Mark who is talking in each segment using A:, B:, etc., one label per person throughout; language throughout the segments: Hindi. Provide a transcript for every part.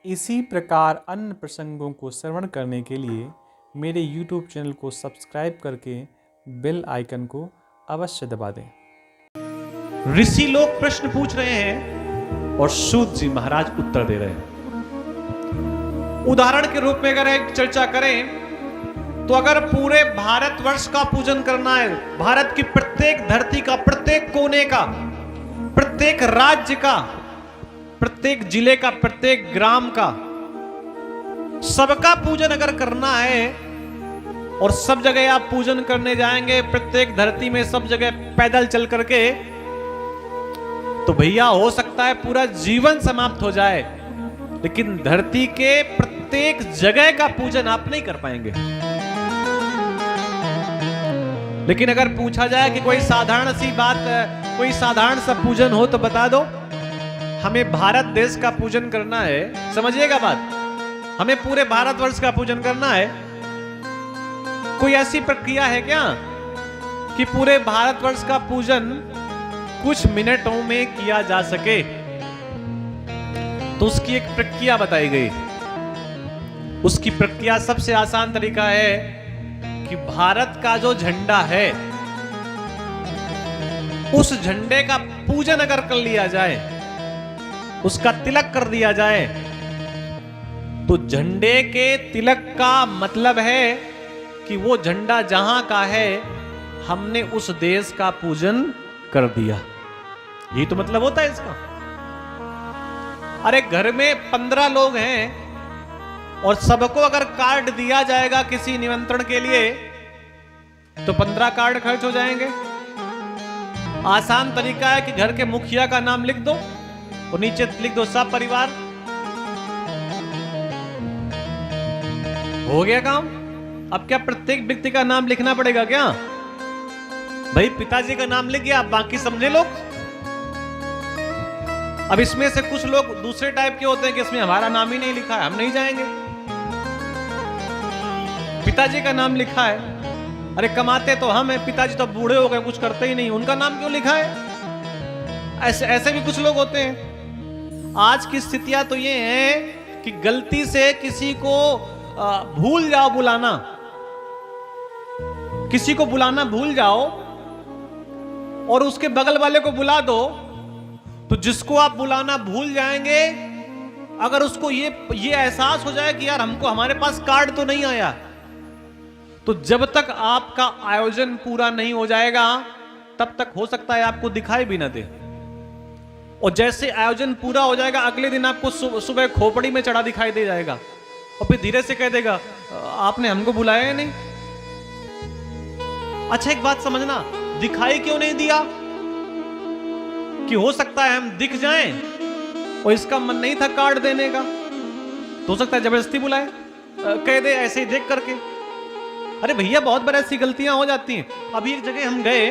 A: इसी प्रकार अन्य प्रसंगों को श्रवण करने के लिए मेरे YouTube चैनल को सब्सक्राइब करके बेल आइकन को अवश्य दबा दें।
B: ऋषि लोग प्रश्न पूछ रहे हैं और सूत जी महाराज उत्तर दे रहे हैं। उदाहरण के रूप में अगर एक चर्चा करें तो अगर पूरे भारतवर्ष का पूजन करना है, भारत की प्रत्येक धरती का, प्रत्येक कोने का, प्रत्येक राज्य का, प्रत्येक जिले का, प्रत्येक ग्राम का, सबका पूजन अगर करना है और सब जगह आप पूजन करने जाएंगे, प्रत्येक धरती में सब जगह पैदल चल करके, तो भैया हो सकता है पूरा जीवन समाप्त हो जाए, लेकिन धरती के प्रत्येक जगह का पूजन आप नहीं कर पाएंगे। लेकिन अगर पूछा जाए कि कोई साधारण सी बात, कोई साधारण सा पूजन हो तो बता दो, हमें भारत देश का पूजन करना है, समझिएगा बात, हमें पूरे भारतवर्ष का पूजन करना है। कोई ऐसी प्रक्रिया है क्या कि पूरे भारतवर्ष का पूजन कुछ मिनटों में किया जा सके? तो उसकी एक प्रक्रिया बताई गई। उसकी प्रक्रिया सबसे आसान तरीका है कि भारत का जो झंडा है, उस झंडे का पूजन अगर कर लिया जाए, उसका तिलक कर दिया जाए, तो झंडे के तिलक का मतलब है कि वो झंडा जहां का है, हमने उस देश का पूजन कर दिया। यही तो मतलब होता है इसका। अरे घर में 15 लोग हैं और सबको अगर कार्ड दिया जाएगा किसी निमंत्रण के लिए, तो 15 कार्ड खर्च हो जाएंगे। आसान तरीका है कि घर के मुखिया का नाम लिख दो और नीचे लिख दो सब परिवार, हो गया काम। अब क्या प्रत्येक व्यक्ति का नाम लिखना पड़ेगा क्या? भाई पिताजी का नाम लिख गया, बाकी समझे लोग। अब इसमें से कुछ लोग दूसरे टाइप के होते हैं कि इसमें हमारा नाम ही नहीं लिखा है, हम नहीं जाएंगे। पिताजी का नाम लिखा है, अरे कमाते तो हम हैं, पिताजी तो बूढ़े हो गए, कुछ करते ही नहीं, उनका नाम क्यों लिखा है? ऐसे भी कुछ लोग होते हैं। आज की स्थितियां तो ये हैं कि गलती से किसी को भूल जाओ बुलाना, किसी को बुलाना भूल जाओ और उसके बगल वाले को बुला दो, तो जिसको आप बुलाना भूल जाएंगे, अगर उसको ये एहसास हो जाए कि यार हमको हमारे पास कार्ड तो नहीं आया, तो जब तक आपका आयोजन पूरा नहीं हो जाएगा तब तक हो सकता है आपको दिखाई भी ना दे। और जैसे आयोजन पूरा हो जाएगा, अगले दिन आपको सुबह खोपड़ी में चढ़ा दिखाई दे जाएगा और फिर धीरे से कह देगा आपने हमको बुलाया नहीं। अच्छा एक बात समझना, दिखाई क्यों नहीं दिया? कि हो सकता है हम दिख जाएं और इसका मन नहीं था कार्ड देने का, तो हो सकता है जबरदस्ती बुलाए, कह दे ऐसे ही देख करके। अरे भैया बहुत बार ऐसी गलतियां हो जाती हैं। अभी एक जगह हम गए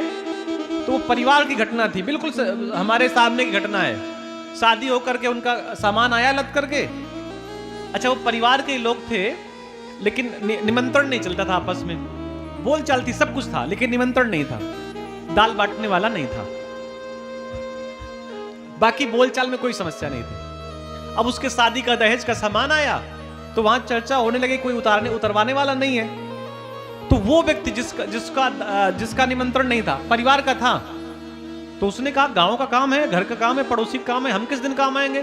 B: तो वो परिवार की घटना थी, बिल्कुल हमारे सामने की घटना है। शादी होकर के उनका सामान आया लद करके। अच्छा वो परिवार के लोग थे, लेकिन निमंत्रण नहीं चलता था आपस में, बोल चाल थी, सब कुछ था, लेकिन निमंत्रण नहीं था, दाल बांटने वाला नहीं था, बाकी बोलचाल में कोई समस्या नहीं थी। अब उसके शादी का दहेज का सामान आया तो वहां चर्चा होने लगी, कोई उतरवाने वाला नहीं है। तो वो व्यक्ति जिसका निमंत्रण नहीं था, परिवार का था, तो उसने कहा गांव का काम है, घर का काम है, पड़ोसी का काम है, हम किस दिन काम आएंगे?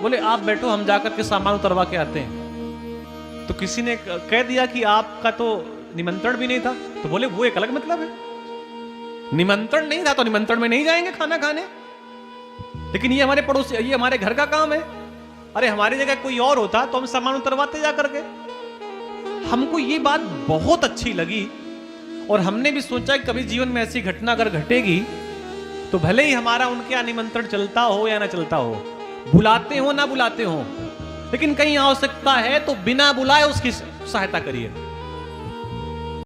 B: बोले आप बैठो, हम जाकर के सामान उतरवा के आते हैं। तो किसी ने कह दिया कि आपका तो निमंत्रण भी नहीं था। तो बोले वो एक अलग मतलब है, निमंत्रण नहीं था तो निमंत्रण में नहीं जाएंगे खाना खाने, लेकिन ये हमारे पड़ोसी, ये हमारे घर का काम है। अरे हमारी जगह कोई और होता तो हम सामान उतरवाते जा करके। हमको ये बात बहुत अच्छी लगी और हमने भी सोचा कि कभी जीवन में ऐसी घटना अगर घटेगी तो भले ही हमारा उनके यहाँ निमंत्रण चलता हो या ना चलता हो, बुलाते हो ना बुलाते हो, लेकिन कहीं आवश्यकता है तो बिना बुलाए उसकी सहायता करिए।